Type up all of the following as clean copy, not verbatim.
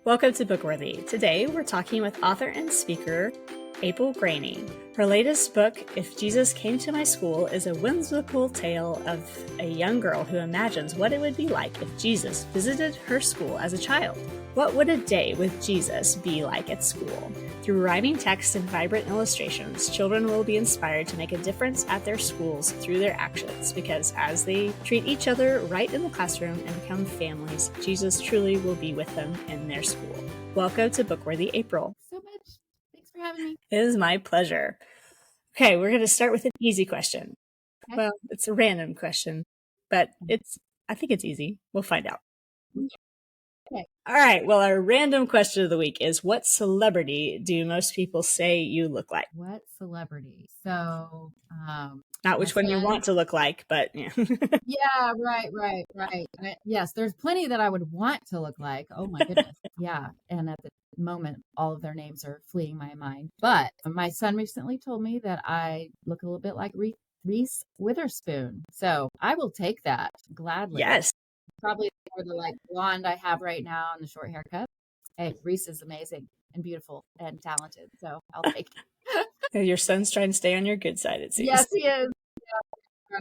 Welcome to BookWorthy. Today we're talking with author and speaker April Graney. Her latest book, If Jesus Came to My School, is a whimsical tale of a young girl who imagines what it would be like if Jesus visited her school as a child. What would a day with Jesus be like at school? Through rhyming text and vibrant illustrations, children will be inspired to make a difference at their schools through their actions, because as they treat each other right in the classroom and become families, Jesus truly will be with them in their school. Welcome to BookWorthy, April. So much. Thanks for having me. It is my pleasure. Okay, we're going to start with an easy question. Okay. Well, it's a random question, but I think it's easy. We'll find out. Okay. All right. Well, our random question of the week is, what celebrity do most people say you look like? What celebrity? So, not which one you want to look like, but yeah. Yeah, right. Yes, there's plenty that I would want to look like. Oh my goodness. Yeah. And at the moment, all of their names are fleeing my mind. But my son recently told me that I look a little bit like Reese Witherspoon. So I will take that gladly. Yes. Probably more the like blonde I have right now and the short haircut. Hey, Reese is amazing and beautiful and talented. So I'll take it. Your son's trying to stay on your good side, it seems. Yes, he is. Yeah.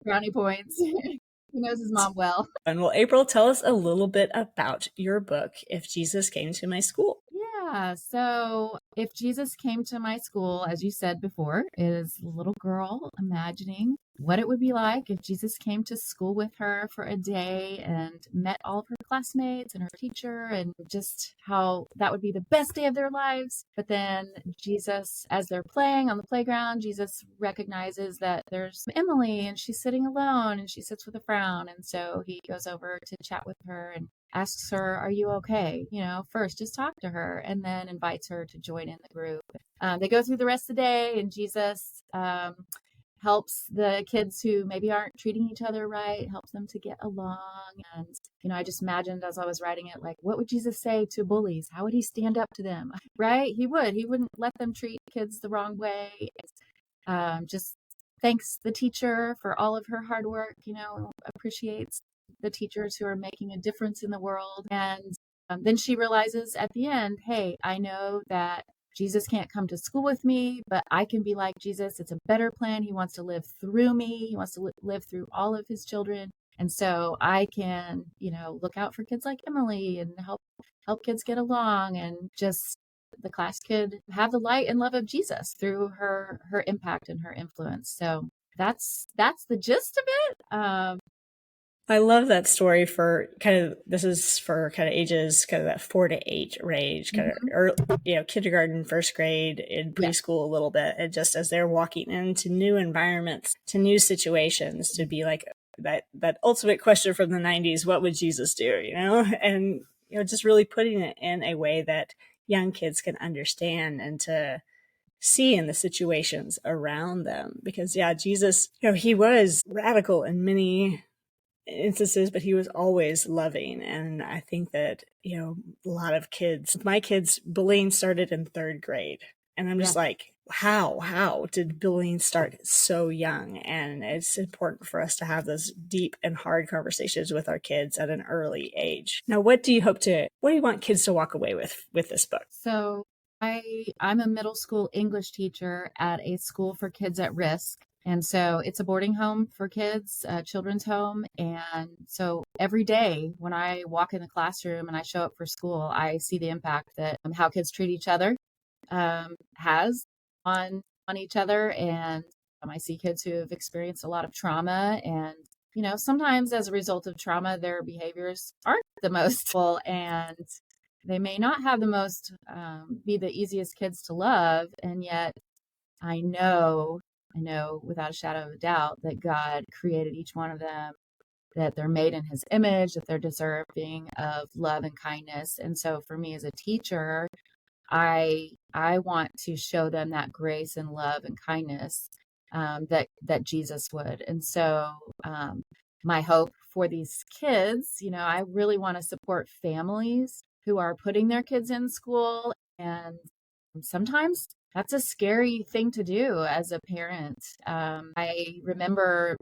Brownie points. He knows his mom well. And well, April, tell us a little bit about your book, If Jesus Came to My School. Yeah. So If Jesus Came to My School, as you said before, is a little girl imagining what it would be like if Jesus came to school with her for a day and met all of her classmates and her teacher, and just how that would be the best day of their lives. But then Jesus, as they're playing on the playground, Jesus recognizes that there's Emily and she's sitting alone and she sits with a frown. And so he goes over to chat with her and asks her, "Are you okay?" First just talk to her, and then invites her to join in the group. They go through the rest of the day, and Jesus helps the kids who maybe aren't treating each other right, helps them to get along. And, I just imagined as I was writing it, like, what would Jesus say to bullies? How would he stand up to them? Right? He wouldn't let them treat kids the wrong way. Just thanks the teacher for all of her hard work, appreciates the teachers who are making a difference in the world. And then she realizes at the end, hey, I know that Jesus can't come to school with me, but I can be like Jesus. It's a better plan. He wants to live through me. He wants to live through all of his children. And so I can, look out for kids like Emily and help kids get along, and just the class could have the light and love of Jesus through her impact and her influence. So that's the gist of it. I love that story for this is for ages, that 4 to 8 range, or kindergarten, first grade, in preschool a little bit. And just as they're walking into new environments, to new situations, to be like that ultimate question from the 90s, what would Jesus do? And, just really putting it in a way that young kids can understand and to see in the situations around them. Because Jesus, he was radical in many instances, but he was always loving. And I think that, a lot of kids, my kids, bullying started in 3rd grade. And I'm just like, how did bullying start so young? And it's important for us to have those deep and hard conversations with our kids at an early age. Now, what do you want kids to walk away with this book? So I'm a middle school English teacher at a school for kids at risk. And so it's a boarding home for kids, a children's home. And so every day when I walk in the classroom and I show up for school, I see the impact that how kids treat each other has on each other. And I see kids who have experienced a lot of trauma. And, sometimes as a result of trauma, their behaviors aren't the most full, and they may not have the most, be the easiest kids to love. And yet I know without a shadow of a doubt that God created each one of them, that they're made in his image, that they're deserving of love and kindness. And so for me as a teacher, I want to show them that grace and love and kindness that Jesus would. And so my hope for these kids, I really want to support families who are putting their kids in school and sometimes that's a scary thing to do as a parent. I remember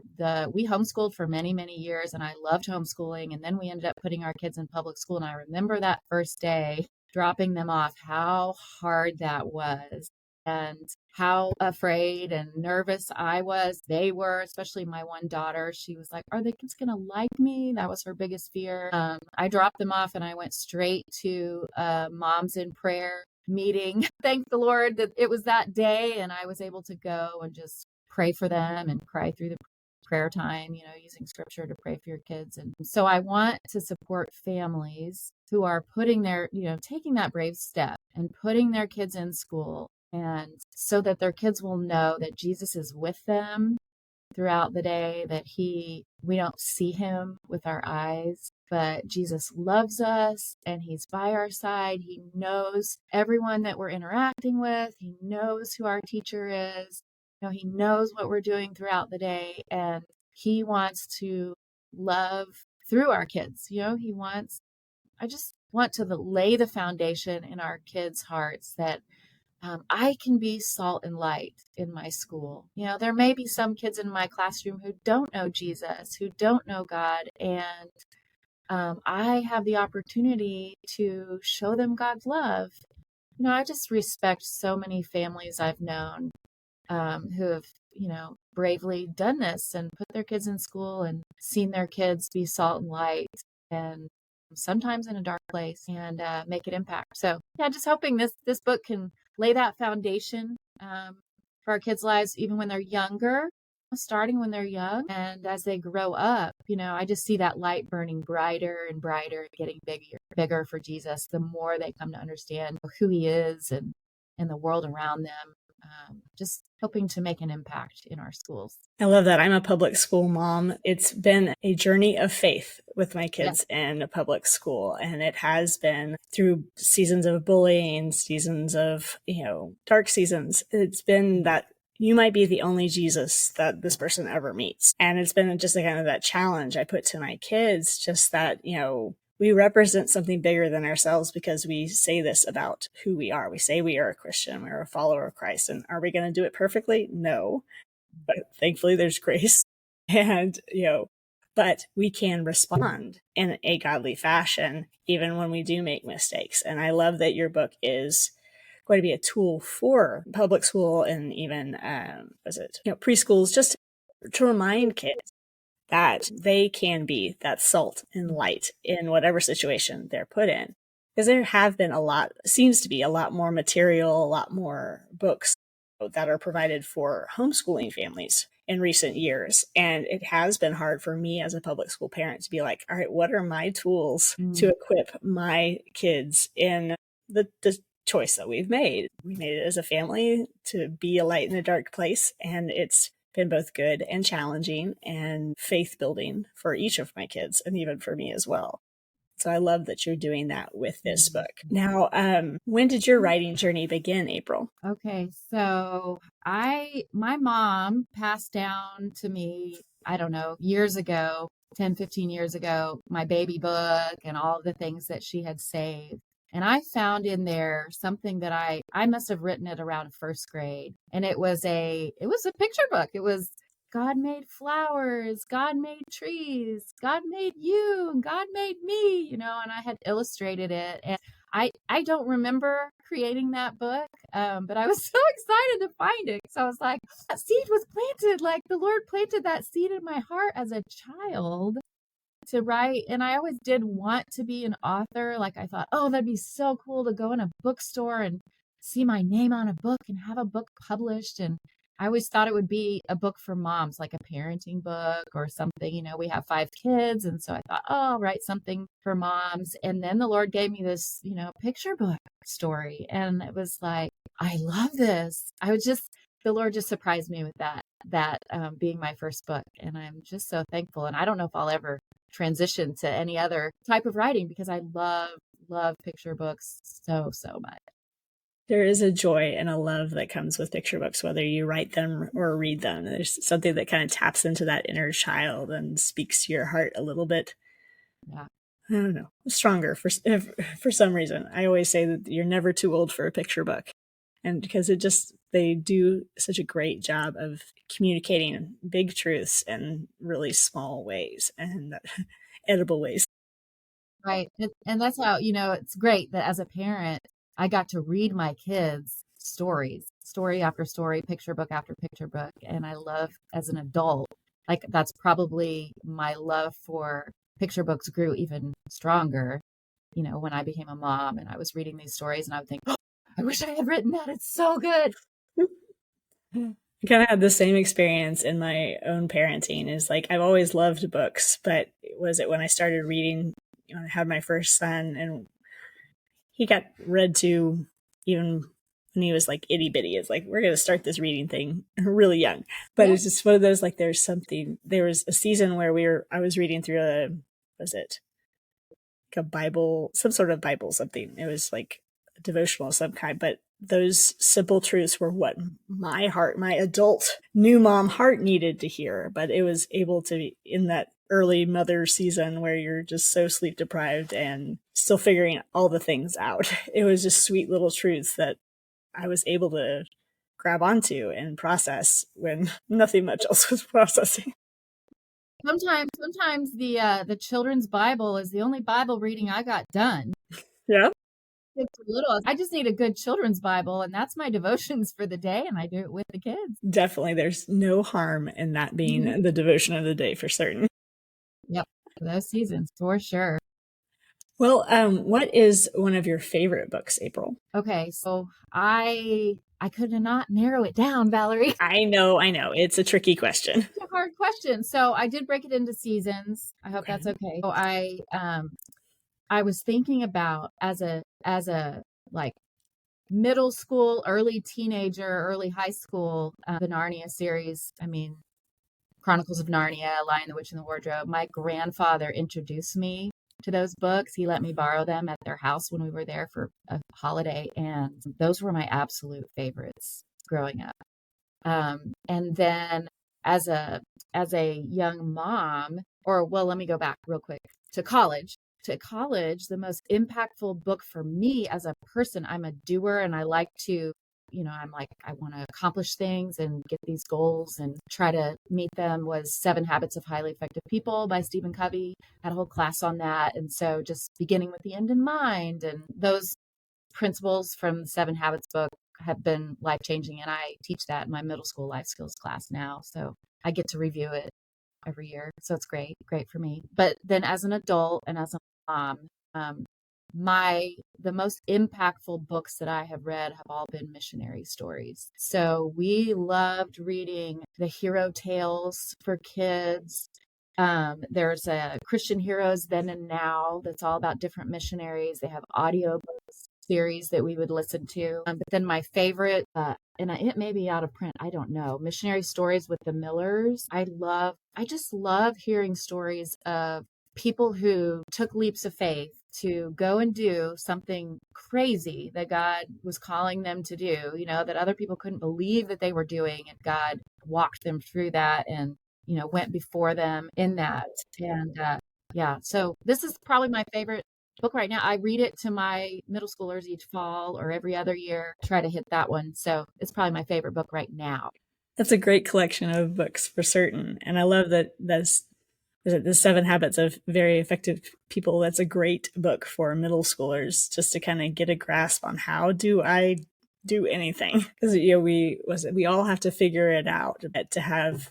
we homeschooled for many, many years, and I loved homeschooling. And then we ended up putting our kids in public school. And I remember that first day dropping them off, how hard that was, and how afraid and nervous I was. They were, especially my one daughter. She was like, "Are the kids going to like me?" That was her biggest fear. I dropped them off and I went straight to Moms in Prayer meeting. Thank the Lord that it was that day and I was able to go and just pray for them and cry through the prayer time, using scripture to pray for your kids. And so I want to support families who are putting taking that brave step and putting their kids in school, and so that their kids will know that Jesus is with them throughout the day, that we don't see him with our eyes, but Jesus loves us and he's by our side. He knows everyone that we're interacting with. He knows who our teacher is. He knows what we're doing throughout the day, and he wants to love through our kids. I just want to lay the foundation in our kids' hearts that I can be salt and light in my school. There may be some kids in my classroom who don't know Jesus, who don't know God, and I have the opportunity to show them God's love. I just respect so many families I've known who have, bravely done this and put their kids in school and seen their kids be salt and light, and sometimes in a dark place, and make an impact. So yeah, just hoping this book can lay that foundation for our kids' lives, even when they're younger, starting when they're young. And as they grow up, I just see that light burning brighter and brighter, getting bigger for Jesus, the more they come to understand who he is and the world around them. Just hoping to make an impact in our schools. I love that. I'm a public school mom. It's been a journey of faith with my kids in a public school. And it has been through seasons of bullying, seasons of, dark seasons. It's been that you might be the only Jesus that this person ever meets. And it's been just kind of that challenge I put to my kids, just that, we represent something bigger than ourselves because we say this about who we are. We say we are a Christian, we're a follower of Christ. And are we going to do it perfectly? No. But thankfully there's grace. And, but we can respond in a godly fashion, even when we do make mistakes. And I love that your book is going to be a tool for public school and even, preschools, just to remind kids that they can be that salt and light in whatever situation they're put in. Because there have been seems to be a lot more material, a lot more books that are provided for homeschooling families in recent years. And it has been hard for me as a public school parent to be like, all right, what are my tools to equip my kids in the choice that we've made? We made it as a family to be a light in a dark place. And it's been both good and challenging and faith building for each of my kids and even for me as well. So I love that you're doing that with this book. Now, when did your writing journey begin, April? Okay, so my mom passed down to me, I don't know, years ago, 10, 15 years ago, my baby book and all the things that she had saved. And I found in there something that I must have written it around first grade. And it was a picture book. It was God made flowers, God made trees, God made you, and God made me, and I had illustrated it. And I don't remember creating that book, but I was so excited to find it. So I was like, that seed was planted, like the Lord planted that seed in my heart as a child to write. And I always did want to be an author. Like I thought, oh, that'd be so cool to go in a bookstore and see my name on a book and have a book published. And I always thought it would be a book for moms, like a parenting book or something. We have 5 kids. And so I thought, oh, I'll write something for moms. And then the Lord gave me this, picture book story. And it was like, I love this. The Lord just surprised me with that being my first book. And I'm just so thankful. And I don't know if I'll ever transition to any other type of writing because I love picture books so much. There is a joy and a love that comes with picture books, whether you write them or read them. There's something that kind of taps into that inner child and speaks to your heart a little bit. Yeah. I don't know, stronger for some reason. I always say that you're never too old for a picture book. And because they do such a great job of communicating big truths in really small ways and edible ways. Right. And that's how, it's great that as a parent, I got to read my kids stories, story after story, picture book after picture book. And I love as an adult, like that's probably my love for picture books grew even stronger, when I became a mom and I was reading these stories and I would think, oh, I wish I had written that. It's so good. I kind of had the same experience in my own parenting. Is like I've always loved books, but was it when I started reading, I had my first son, and he got read to even when he was like itty bitty. It's like we're gonna start this reading thing really young, but it's just one of those like there was a season where I was reading through was it like a Bible, some sort of Bible something. It was like a devotional of some kind, but those simple truths were what my adult new mom heart needed to hear. But it was able to be in that early mother season where you're just so sleep deprived and still figuring all the things out. It was just sweet little truths that I was able to grab onto and process when nothing much else was processing. Sometimes the children's Bible is the only Bible reading I got done. Yeah. It's little. I just need a good children's Bible, and that's my devotions for the day, and I do it with the kids. Definitely, there's no harm in that being the devotion of the day for certain. Yep, for those seasons for sure. Well, what is one of your favorite books, April? Okay, so I could not narrow it down, Valerie. I know. It's a tricky question. It's a hard question. So I did break it into seasons. I hope that's okay. So I was thinking about as a like middle school, early teenager, early high school, the Narnia series. I mean, Chronicles of Narnia, Lion, the Witch, and the Wardrobe. My grandfather introduced me to those books. He let me borrow them at their house when we were there for a holiday, and those were my absolute favorites growing up. And then as a young mom, or well, let me go back real quick to college. To college, the most impactful book for me as a person, I'm a doer and I like to, I'm like, I want to accomplish things and get these goals and try to meet them, was 7 Habits of Highly Effective People by Stephen Covey. Had a whole class on that. And so just beginning with the end in mind, and those principles from the 7 Habits book have been life-changing. And I teach that in my middle school life skills class now. So I get to review it every year. So it's great for me. But then as an adult and as a mom, the most impactful books that I have read have all been missionary stories. So we loved reading the hero tales for kids. There's a Christian Heroes Then and Now that's all about different missionaries. They have audio books series that we would listen to. But then my favorite, and it may be out of print, I don't know, Missionary Stories with the Millers. I just love hearing stories of people who took leaps of faith to go and do something crazy that God was calling them to do, that other people couldn't believe that they were doing. And God walked them through that and, went before them in that. And so this is probably my favorite book right now. I read it to my middle schoolers each fall or every other year, try to hit that one. So it's probably my favorite book right now. That's a great collection of books for certain. And I love that the 7 Habits of Very Effective People. That's a great book for middle schoolers just to kind of get a grasp on how do I do anything. Because, we all have to figure it out to have,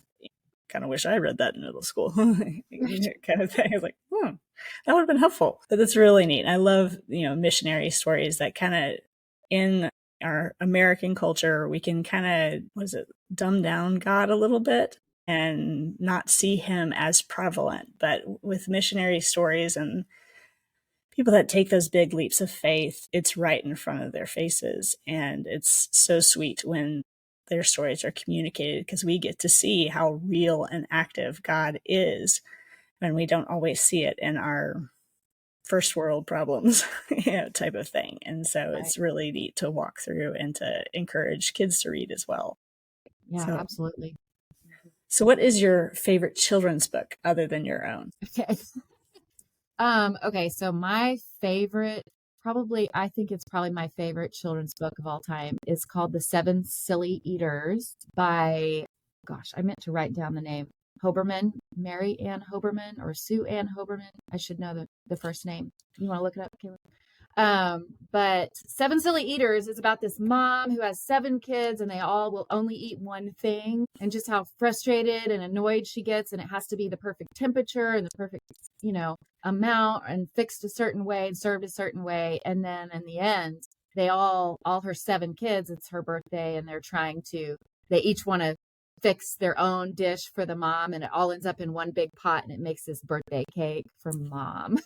kind of wish I read that in middle school kind of thing. I was like, that would have been helpful. But that's really neat. I love, missionary stories that kind of in our American culture, we can kind of, dumb down God a little bit and not see him as prevalent. But with missionary stories and people that take those big leaps of faith, it's right in front of their faces. And it's so sweet when their stories are communicated because we get to see how real and active God is. And we don't always see it in our first world problems, type of thing. And so it's really neat to walk through and to encourage kids to read as well. Yeah, absolutely. So what is your favorite children's book other than your own? Okay. Okay. So my favorite I think it's probably my favorite children's book of all time. It's called The Seven Silly Eaters by, gosh, I meant to write down the name. Hoberman, Mary Ann Hoberman or Sue Ann Hoberman. I should know the first name. You want to look it up, Kayla? But Seven Silly Eaters is about this mom who has 7 kids and they all will only eat one thing, and just how frustrated and annoyed she gets, and it has to be the perfect temperature and the perfect, amount and fixed a certain way and served a certain way. And then in the end, all her 7 kids, it's her birthday, and they each want to fix their own dish for the mom, and it all ends up in one big pot, and it makes this birthday cake for mom.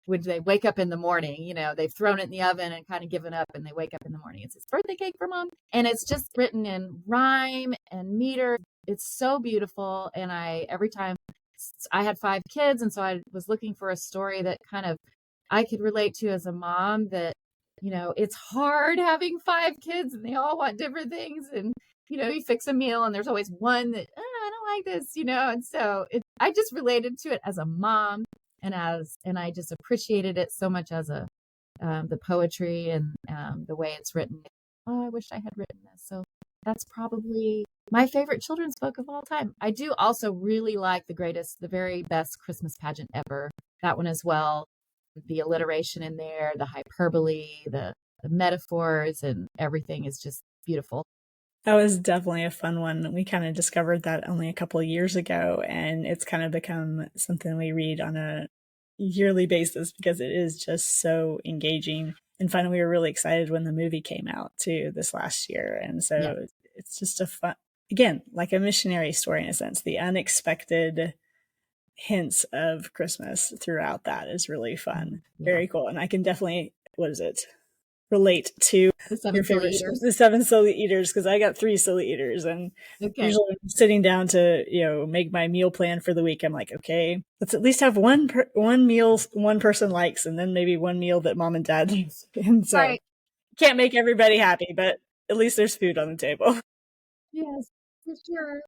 When they wake up in the morning, they've thrown it in the oven and kind of given up, and they wake up in the morning, it's this birthday cake for mom. And it's just written in rhyme and meter. It's so beautiful. And every time I had 5 kids, and so I was looking for a story that kind of I could relate to as a mom, that, it's hard having 5 kids and they all want different things. And you fix a meal and there's always one that, I don't like this, and so I just related to it as a mom, and I just appreciated it so much as the poetry and the way it's written. Oh, I wish I had written this. So that's probably my favorite children's book of all time. I do also really like the very best Christmas pageant ever. That one as well. The alliteration in there, the hyperbole, the metaphors, and everything is just beautiful. That was definitely a fun one. We kind of discovered that only a couple of years ago, and it's kind of become something we read on a yearly basis because it is just so engaging and fun. We were really excited when the movie came out too this last year. And so It's just a fun, again, like a missionary story in a sense. The unexpected hints of Christmas throughout that is really fun. Yeah. Very cool. And I can definitely, relate to your favorite, the 7 silly eaters, because I got 3 silly eaters, and usually I'm sitting down to make my meal plan for the week. I'm like, okay, let's at least have one meal one person likes, and then maybe one meal that mom and dad likes. And so can't make everybody happy, but at least there's food on the table. Yes, for sure.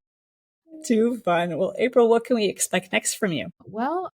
Too fun. Well, April, what can we expect next from you? Well,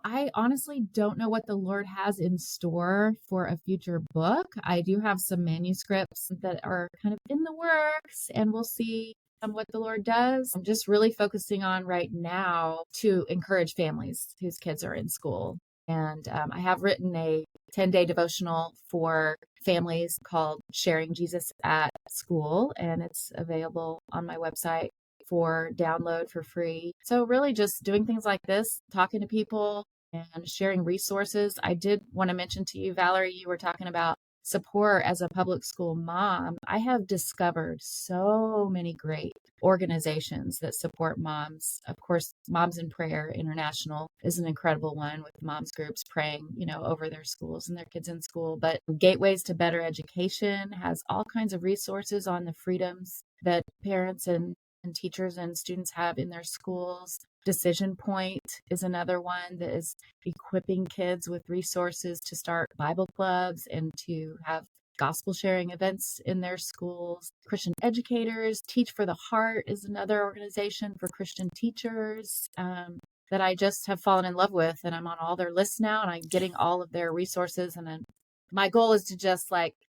I honestly don't know what the Lord has in store for a future book. I do have some manuscripts that are kind of in the works, and we'll see what the Lord does. I'm just really focusing on right now to encourage families whose kids are in school. And I have written a 10-day devotional for families called Sharing Jesus at School, and it's available on my website for download for free. So really just doing things like this, talking to people and sharing resources. I did want to mention to you, Valerie, you were talking about support as a public school mom. I have discovered so many great organizations that support moms. Of course, Moms in Prayer International is an incredible one with moms groups praying, over their schools and their kids in school. But Gateways to Better Education has all kinds of resources on the freedoms that parents and teachers and students have in their schools. Decision Point is another one that is equipping kids with resources to start Bible clubs and to have gospel sharing events in their schools. Christian Educators, Teach for the Heart is another organization for Christian teachers that I just have fallen in love with, and I'm on all their lists now, and I'm getting all of their resources. And then my goal is to just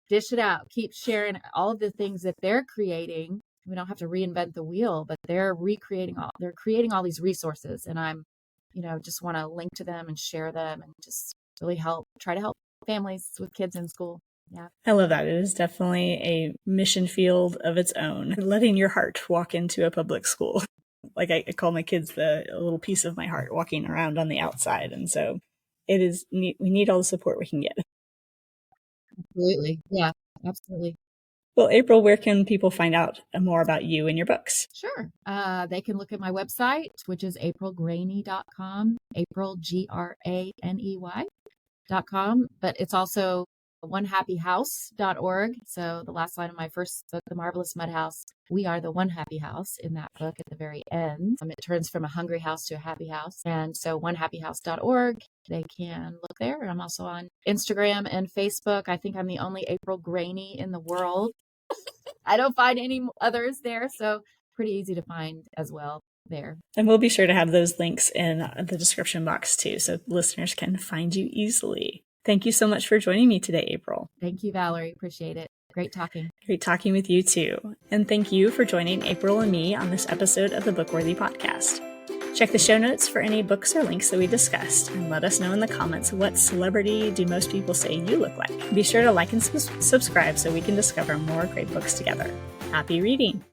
dish it out, keep sharing all of the things that they're creating. We don't have to reinvent the wheel, but they're creating all these resources. And I'm, just want to link to them and share them and just really try to help families with kids in school. Yeah. I love that. It is definitely a mission field of its own. Letting your heart walk into a public school. Like I call my kids a little piece of my heart walking around on the outside. And so it is neat. We need all the support we can get. Absolutely. Yeah, absolutely. Well, April, where can people find out more about you and your books? Sure. They can look at my website, which is aprilgraney.com, aprilgraney.com, but it's also onehappyhouse.org. So the last line of my first book, The Marvelous Mud House, we are the one happy house in that book at the very end. It turns from a hungry house to a happy house. And so onehappyhouse.org, they can look there. I'm also on Instagram and Facebook. I think I'm the only April Graney in the world. I don't find any others there. So pretty easy to find as well there. And we'll be sure to have those links in the description box too, so listeners can find you easily. Thank you so much for joining me today, April. Thank you, Valerie. Appreciate it. Great talking. Great talking with you too. And thank you for joining April and me on this episode of the BookWorthy podcast. Check the show notes for any books or links that we discussed, and let us know in the comments what celebrity do most people say you look like. Be sure to like and subscribe so we can discover more great books together. Happy reading!